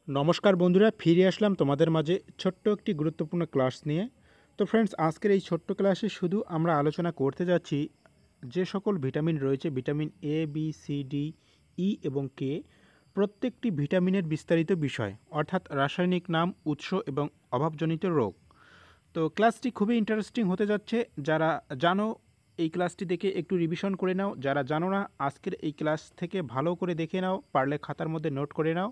নমস্কার বন্ধুরা, ফিরে আসলাম তোমাদের মাঝে ছোট্ট একটি গুরুত্বপূর্ণ ক্লাস নিয়ে। তো ফ্রেন্ডস, আজকের এই ছোট্ট ক্লাসে শুধু আমরা আলোচনা করতে যাচ্ছি যে সকল ভিটামিন রয়েছে, vitamin A, B, C, D, E এবং কে, প্রত্যেকটি ভিটামিনের বিস্তারিত বিষয়, অর্থাৎ রাসায়নিক নাম, উৎস এবং অভাবজনিত রোগ। তো ক্লাসটি খুবই ইন্টারেস্টিং হতে যাচ্ছে। যারা জানো এই ক্লাসটি দেখে একটু রিভিশন করে নাও, যারা জানো না আজকের এই ক্লাস থেকে ভালো করে দেখে নাও, পারলে খাতার মধ্যে নোট করে নাও,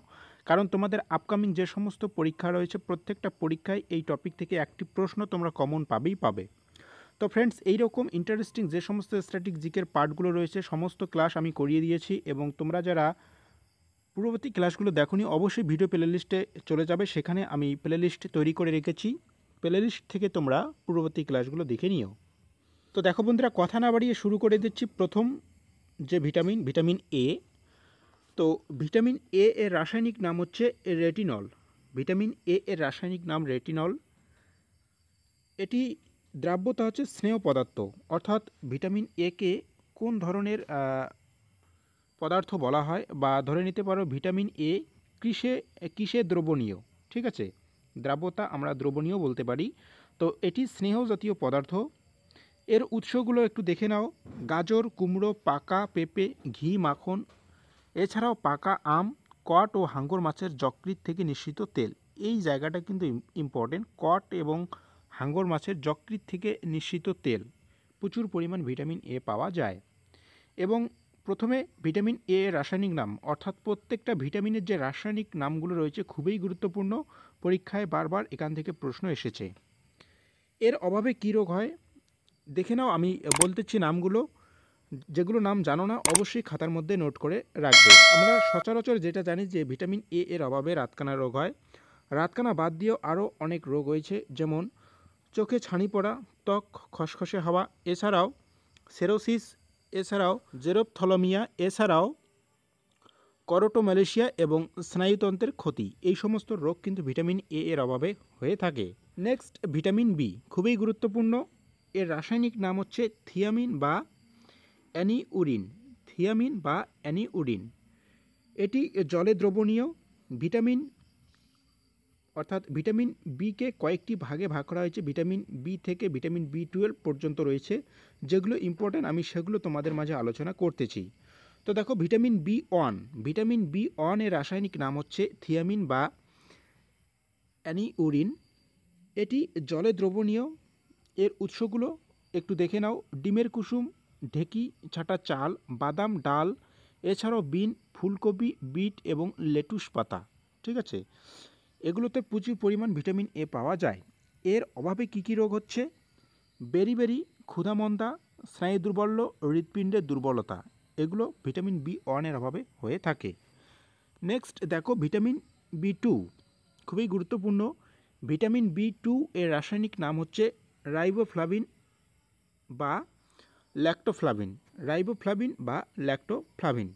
কারণ তোমাদের আপকামিং যে সমস্ত পরীক্ষা রয়েছে প্রত্যেকটা পরীক্ষায় এই টপিক থেকে একটি প্রশ্ন তোমরা কমন পাবে। তো ফ্রেন্ডস, এইরকম ইন্টারেস্টিং যে সমস্ত স্ট্র্যাটেজিকের পার্টগুলো রয়েছে সমস্ত ক্লাস আমি করিয়ে দিয়েছি, এবং তোমরা যারা পূর্ববর্তী ক্লাসগুলো দেখোনি অবশ্যই ভিডিও প্লেলিস্টে চলে যাবে, সেখানে আমি প্লেলিস্ট তৈরি করে রেখেছি। প্লেলিস্ট থেকে তোমরা পূর্ববর্তী ক্লাসগুলো দেখে নিও। তো দেখো বন্ধুরা, কথা না বাড়িয়ে শুরু করে দিচ্ছি। প্রথম যে ভিটামিন এ। তো ভিটামিন এ এর রাসায়নিক নাম হচ্ছে রেটিনল। ভিটামিন এ এর রাসায়নিক নাম রেটিনল। এটি দ্রাব্যতা হচ্ছে স্নেহ পদার্থ, অর্থাৎ ভিটামিন এ কে কোন ধরনের পদার্থ বলা হয়, বা ধরে নিতে পারো ভিটামিন এ কিসে দ্রবণীয়। ঠিক আছে, দ্রাব্যতা আমরা দ্রবণীয় বলতে পারি। তো এটি স্নেহ জাতীয় পদার্থ। এর উৎসগুলো একটু দেখে নাও: গাজর, কুমড়ো, পাকা পেঁপে, ঘি, মাখন, এছাড়াও পাকা আম, কট ও হাঙ্গর মাছের যকৃৎ থেকে নিঃসৃত তেল। এই জায়গাটা কিন্তু ইম্পর্টেন্ট। কট এবং হাঙ্গর মাছের যকৃৎ থেকে নিঃসৃত তেল প্রচুর পরিমাণ ভিটামিন এ পাওয়া যায়। এবং প্রথমে ভিটামিন এ এর রাসায়নিক নাম, অর্থাৎ প্রত্যেকটা ভিটামিনের যে রাসায়নিক নামগুলো রয়েছে খুবই গুরুত্বপূর্ণ, পরীক্ষায় বারবার এখান থেকে প্রশ্ন এসেছে। এর অভাবে কী রোগ হয় দেখে নাও, আমি বলতেছি নামগুলো। যেগুলো নাম জানো না অবশ্যই খাতার মধ্যে নোট করে রাখবে। আমরা সচরাচর যেটা জানি যে ভিটামিন এ এর অভাবে রাতকানা রোগ হয়। রাতকানা বাদ দিয়েও আরও অনেক রোগ রয়েছে, যেমন চোখে ছানি পড়া, ত্বক খসখসে হওয়া, এছাড়াও সেরোসিস, এছাড়াও জেরোপথলমিয়া, এছাড়াও করোটোম্যালেশিয়া এবং স্নায়ুতন্ত্রের ক্ষতি। এই সমস্ত রোগ কিন্তু ভিটামিন এ এর অভাবে হয়ে থাকে। নেক্সট ভিটামিন বি, খুবই গুরুত্বপূর্ণ। এর রাসায়নিক নাম হচ্ছে থিয়ামিন বা অ্যানিউরিন। থিয়ামিন বা অ্যানিউরিন, এটি জলে দ্রবণীয় ভিটামিন, অর্থাৎ ভিটামিন বিকে কয়েকটি ভাগে ভাগ করা হয়েছে। ভিটামিন বি থেকে ভিটামিন বি12 পর্যন্ত রয়েছে, যেগুলো ইম্পর্ট্যান্ট আমি সেগুলো তোমাদের মাঝে আলোচনা করতেছি। তো দেখো, ভিটামিন বি ওয়ান এর রাসায়নিক নাম হচ্ছে থিয়ামিন বা অ্যানিউরিন। এটি জলে দ্রবণীয়। এর উৎসগুলো একটু দেখে নাও: ডিমের কুসুম, ঢেঁকি ছাটা চাল, বাদাম, ডাল, এছাড়াও বিন, ফুলকপি, বিট এবং লেটুস পাতা। ঠিক আছে, এগুলোতে প্রচুর পরিমাণ ভিটামিন এ পাওয়া যায়। এর অভাবে কী কী রোগ হচ্ছে: বেরি, ক্ষুধামন্দা, স্নায়ু দুর্বল্য, হৃৎপিণ্ডের দুর্বলতা, এগুলো ভিটামিন বি ওয়ানের অভাবে হয়ে থাকে। নেক্সট দেখো ভিটামিন বি টু, খুবই গুরুত্বপূর্ণ। ভিটামিন বি টু এর রাসায়নিক নাম হচ্ছে রাইবোফ্লাভিন বা ল্যাক্টোফ্লাভিন।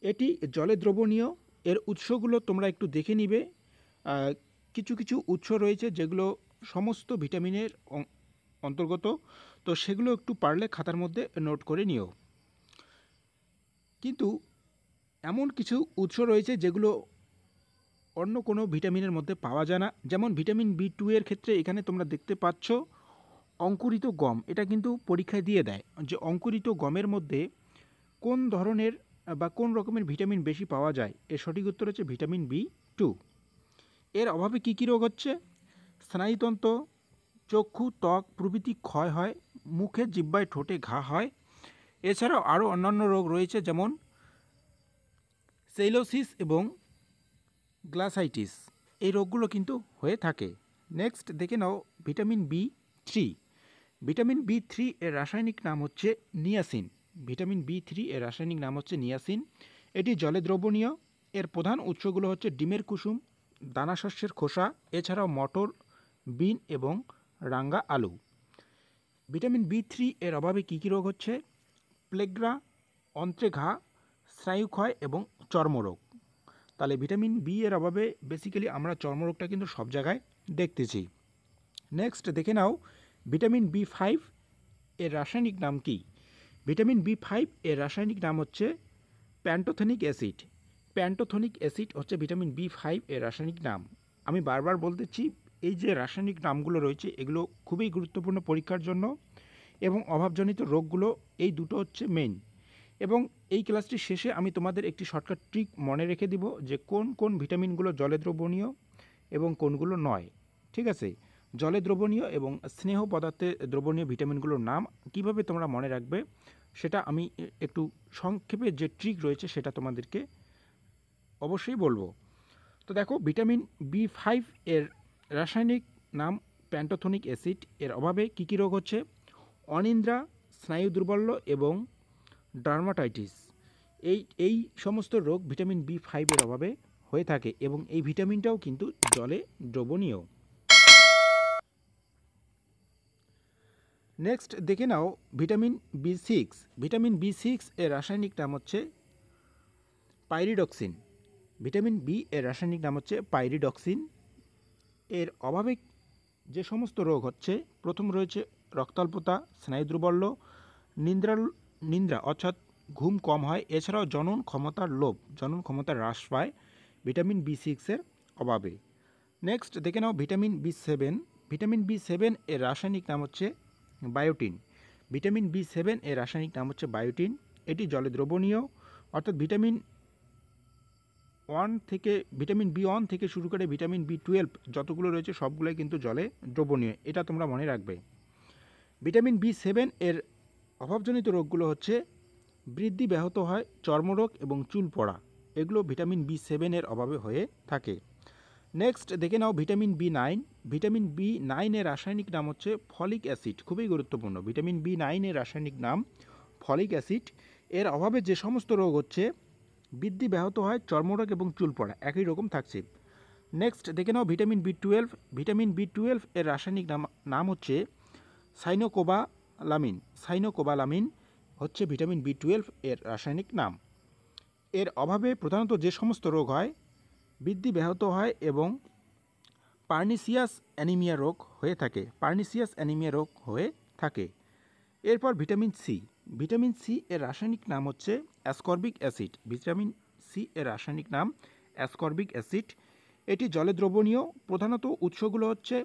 এটি জলে দ্রবণীয়। এর উৎসগুলো তোমরা একটু দেখে নিবে। কিছু কিছু উৎস রয়েছে যেগুলো সমস্ত ভিটামিনের অন্তর্গত, তো সেগুলো একটু পারলে খাতার মধ্যে নোট করে নিও। কিন্তু এমন কিছু উৎস রয়েছে যেগুলো অন্য কোনো ভিটামিনের মধ্যে পাওয়া যায় না। যেমন ভিটামিন বি টু এর ক্ষেত্রে এখানে তোমরা দেখতে পাচ্ছ অঙ্কুরিত গম। এটা কিন্তু পরীক্ষায় দিয়ে দেয় যে অঙ্কুরিত গমের মধ্যে কোন ধরনের বা কোন রকমের ভিটামিন বেশি পাওয়া যায়। এর সঠিক উত্তর হচ্ছে ভিটামিন বি টু। এর অভাবে কী কী রোগ হচ্ছে: স্নায়ুতন্ত্র, চক্ষু, ত্বক প্রভৃতি ক্ষয় হয়, মুখে, জিহ্বায়, ঠোঁটে ঘা হয়। এছাড়াও আরও অন্যান্য রোগ রয়েছে, যেমন সেইলোসিস এবং গ্লাসাইটিস। এই রোগগুলো কিন্তু হয়ে থাকে। নেক্সট দেখে নাও vitamin B three. Vitamin B three এর রাসায়নিক নাম হচ্ছে নিয়াসিন। ভিটামিন বি থ্রি এর রাসায়নিক নাম হচ্ছে নিয়াসিন। এটি জলে দ্রবণীয়। এর প্রধান উৎসগুলো হচ্ছে ডিমের কুসুম, দানাশস্যের খোসা, এছাড়াও মটর, বিন এবং রাঙ্গা আলু। ভিটামিন বি থ্রি এর অভাবে কী কী রোগ হচ্ছে: প্লেগ্রা, অন্ত্রে ঘা, স্নায়ুক্ষয় এবং চর্মরোগ। তাহলে ভিটামিন বি এর অভাবে বেসিক্যালি আমরা চর্মরোগটা কিন্তু সব জায়গায় দেখতেছি। নেক্সট দেখে নাও ভিটামিন বি ফাইভ এর রাসায়নিক নাম কি। ভিটামিন বি ফাইভ এর রাসায়নিক নাম হচ্ছে প্যান্টোথেনিক অ্যাসিড। প্যান্টোথনিক অ্যাসিড হচ্ছে ভিটামিন B5 এর রাসায়নিক নাম। আমি বারবার বলতেছি, এই যে রাসায়নিক নামগুলো রয়েছে এগুলো খুবই গুরুত্বপূর্ণ পরীক্ষার জন্য, এবং অভাবজনিত রোগগুলো এই দুটো হচ্ছে মেইন। এবং এই ক্লাসটির শেষে আমি তোমাদের একটি শর্টকাট ট্রিক মনে রেখে দিব যে কোন কোন ভিটামিনগুলো জলে দ্রবণীয় এবং কোনগুলো নয়। ঠিক আছে, জলে দ্রবণীয় এবং স্নেহ পদার্থে দ্রবণীয় ভিটামিনগুলোর নাম কিভাবে তোমরা মনে রাখবে সেটা আমি একটু সংক্ষেপে যে ট্রিক রয়েছে সেটা তোমাদেরকে অবশ্যই বলবো। তো দেখো, ভিটামিন B5 এর রাসায়নিক নাম প্যান্টোথনিক অ্যাসিড। এর অভাবে কী কী রোগ হচ্ছে? অনিদ্রা, স্নায়ু দুর্বল্য এবং ডার্মাটাইটিস। এই সমস্ত রোগ ভিটামিন B5 এর অভাবে হয়ে থাকে, এবং এই ভিটামিনটাও কিন্তু জলে দ্রবণীয়। নেক্সট দেখে নাও ভিটামিন B6। ভিটামিন B6 এর রাসায়নিক নাম হচ্ছে পাইরিডক্সিন। ভিটামিন বি এর রাসায়নিক নাম হচ্ছে পাইরিডক্সিন। এর অভাবে যে সমস্ত রোগ হচ্ছে, প্রথম রয়েছে রক্তাল্পতা, স্নায়ু দুর্বল্য, নিদ্রা অর্থাৎ ঘুম কম হয়, এছাড়াও জনন ক্ষমতার হ্রাস পায় ভিটামিন B6 এর অভাবে। নেক্সট দেখে নাও ভিটামিন B7। ভিটামিন B7 এর রাসায়নিক নাম হচ্ছে বায়োটিন। ভিটামিন B7 এর রাসায়নিক নাম হচ্ছে বায়োটিন। এটি জলে দ্রবণীয়, অর্থাৎ ভিটামিন B1 থেকে শুরু করে ভিটামিন B12 যতগুলো রয়েছে সবগুলোই কিন্তু জলে দ্রবণীয়, এটা তোমরা মনে রাখবে। ভিটামিন B7 এর অভাবজনিত রোগগুলো হচ্ছে বৃদ্ধি ব্যাহত হয়, চর্মরোগ এবং চুল পড়া, এগুলো ভিটামিন B7 এর অভাবে হয়ে থাকে। নেক্সট দেখে নাও ভিটামিন B9। ভিটামিন B9 এর রাসায়নিক নাম হচ্ছে ফলিক অ্যাসিড। খুবই গুরুত্বপূর্ণ, ভিটামিন B9 এর রাসায়নিক নাম ফলিক অ্যাসিড। এর অভাবে যে সমস্ত রোগ হচ্ছে, বৃদ্ধি ব্যাহত হয়, চর্মরোগ এবং চুল পড়া একই রকম থাকছে। নেক্সট দেখে নাও ভিটামিন B12। ভিটামিন B12 এর রাসায়নিক নাম হচ্ছে সাইনোকোবালামিন হচ্ছে ভিটামিন B12 এর রাসায়নিক নাম। এর অভাবে প্রধানত যে সমস্ত রোগ হয়, বৃদ্ধি ব্যাহত হয় এবং পার্নিসিয়াস অ্যানিমিয়া রোগ হয়ে থাকে। এরপর ভিটামিন সি। ভিটামিন সি এর রাসায়নিক নাম হচ্ছে অ্যাসকর্বিক অ্যাসিড। ভিটামিন সি এর রাসায়নিক নাম অ্যাসকর্বিক অ্যাসিড। এটি জলে দ্রবণীয়। প্রধানত উৎসগুলো হচ্ছে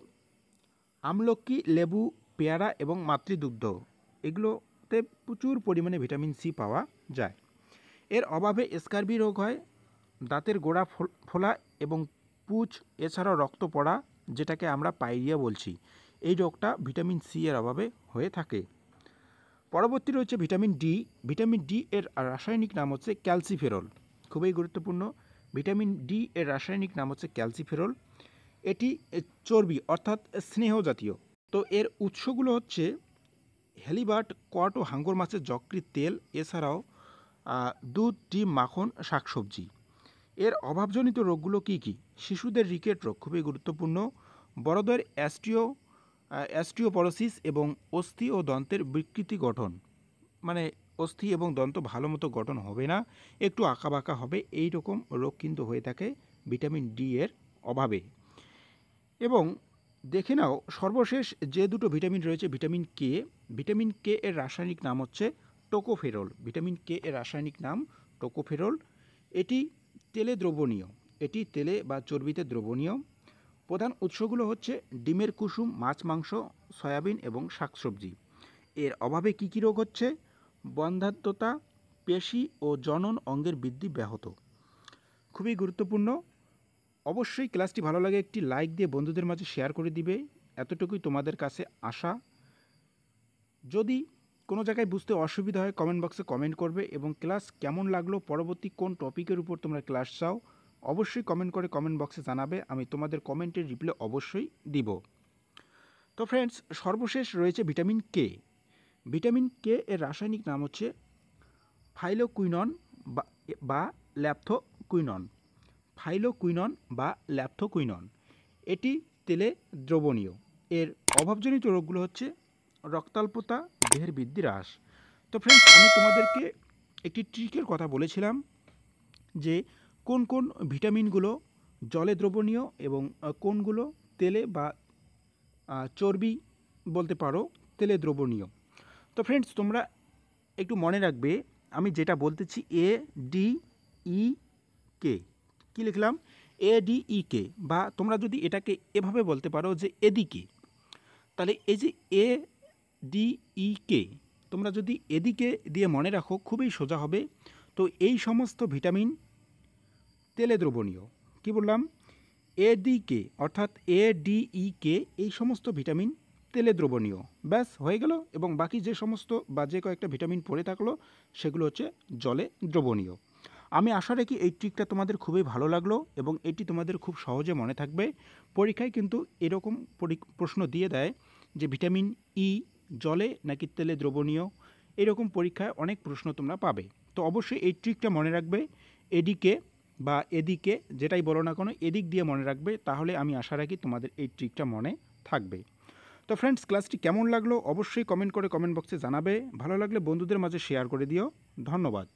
আমলকি, লেবু, পেয়ারা এবং মাতৃদুগ্ধ, এগুলোতে প্রচুর পরিমাণে ভিটামিন সি পাওয়া যায়। এর অভাবে স্কারবি রোগ হয়, দাঁতের গোড়া ফোলা এবং পুঁজ, এছাড়াও রক্ত পড়া, যেটাকে আমরা পাইরিয়া বলছি, এই রোগটা ভিটামিন সি এর অভাবে হয়ে থাকে। পরবর্তী রয়েছে ভিটামিন ডি। ভিটামিন ডি এর রাসায়নিক নাম হচ্ছে ক্যালসিফেরল। খুবই গুরুত্বপূর্ণ, ভিটামিন ডি এর রাসায়নিক নাম হচ্ছে ক্যালসিফেরল। এটি চর্বি অর্থাৎ স্নেহ জাতীয়। তো এর উৎসগুলো হচ্ছে হেলিবার্ট, কট ও হাঙ্গর মাছের যকৃৎ তেল, এছাড়াও দুধ, ডিম, মাখন, শাকসবজি। এর অভাবজনিত রোগগুলো কি কি? শিশুদের রিকেট রোগ খুবই গুরুত্বপূর্ণ, বড়দের অ্যাস্টিওপরোসিস এবং অস্থি ও দন্তের বিকৃতি গঠন, মানে অস্থি এবং দন্ত ভালো মতো গঠন হবে না, একটু আঁকাবাঁকা হবে, এই রকম রোগ কিন্তু হয়ে থাকে ভিটামিন ডি এর অভাবে। এবং দেখে নাও সর্বশেষ যে দুটো ভিটামিন রয়েছে, ভিটামিন কে। ভিটামিন কে এর রাসায়নিক নাম হচ্ছে টোকোফেরল। ভিটামিন কে এর রাসায়নিক নাম টোকোফেরল। এটি তেলে বা চর্বিতে দ্রবণীয়। প্রধান উৎসগুলো হচ্ছে ডিমের কুসুম, মাছ, মাংস, সয়াবিন এবং শাকসবজি। এর অভাবে কী কী রোগ হচ্ছে? বন্ধ্যাত্বতা, পেশি ও জনন অঙ্গের বৃদ্ধি ব্যাহত। খুবই গুরুত্বপূর্ণ। অবশ্যই ক্লাসটি ভালো লাগে একটি লাইক দিয়ে বন্ধুদের মাঝে শেয়ার করে দিবে, এতটুকুই তোমাদের কাছে আশা। যদি কোনো জায়গায় বুঝতে অসুবিধা হয় কমেন্ট বক্সে কমেন্ট করবে, এবং ক্লাস কেমন লাগলো, পরবর্তী কোন টপিকের উপর তোমরা ক্লাস চাও অবশ্যই কমেন্ট করে কমেন্ট বক্সে জানাবে, আমি তোমাদের কমেন্টের রিপ্লাই অবশ্যই দিব। তো ফ্রেন্ডস, সর্বশেষ রয়েছে ভিটামিন কে। ভিটামিন কে এর রাসায়নিক নাম হচ্ছে ফাইলোকুইনন বা ল্যাপথোকুইনন। এটি তেলে দ্রবণীয়। এর অভাবজনিত রোগগুলো হচ্ছে রক্তাল্পতা, দেহের বৃদ্ধি হ্রাস। তো ফ্রেন্ডস, আমি তোমাদেরকে একটি ট্রিকের কথা বলেছিলাম যে কোন কোন ভিটামিনগুলো জলে দ্রবণীয় এবং কোনগুলো তেলে বা চর্বি বলতে পারো তেলে দ্রবণীয়। তো ফ্রেন্ডস, তোমরা একটু মনে রাখবে আমি যেটা বলতেছি, A, D, E, কে, কী লিখলাম? ADEK, বা তোমরা যদি এটাকে এভাবে বলতে পারো যে এদিকে, তাহলে এই যে ADEK তোমরা যদি এদিকে দিয়ে মনে রাখো খুবই সোজা হবে। তো এই সমস্ত ভিটামিন তেলে দ্রবণীয়। কি বললাম? এদিকে অর্থাৎ ADEK এই সমস্ত ভিটামিন তেলে দ্রবণীয়। ব্যাস হয়ে গেল। এবং বাকি যে সমস্ত বা যে কয়েকটা ভিটামিন পড়ে থাকলো সেগুলো হচ্ছে জলে দ্রবণীয়। আমি আশা রাখি এই ট্রিকটা তোমাদের খুবই ভালো লাগলো এবং এটি তোমাদের খুব সহজে মনে থাকবে। পরীক্ষায় কিন্তু এরকম প্রশ্ন দিয়ে দেয় যে ভিটামিন ই জলে নাকি তেলে দ্রবণীয়, এরকম পরীক্ষায় অনেক প্রশ্ন তোমরা পাবে। তো অবশ্যই এই ট্রিকটা মনে রাখবে, এদিকে বা এদিকে যেটাই বলো না কেন এদিক দিয়ে মনে রাখবে, তাহলে আমি আশা রাখি তোমাদের এই ট্রিকটা মনে থাকবে। তো ফ্রেন্ডস, ক্লাসটি কেমন লাগলো অবশ্যই কমেন্ট করে কমেন্ট বক্সে জানাবে। ভালো লাগলে বন্ধুদের মাঝে শেয়ার করে দিও। ধন্যবাদ।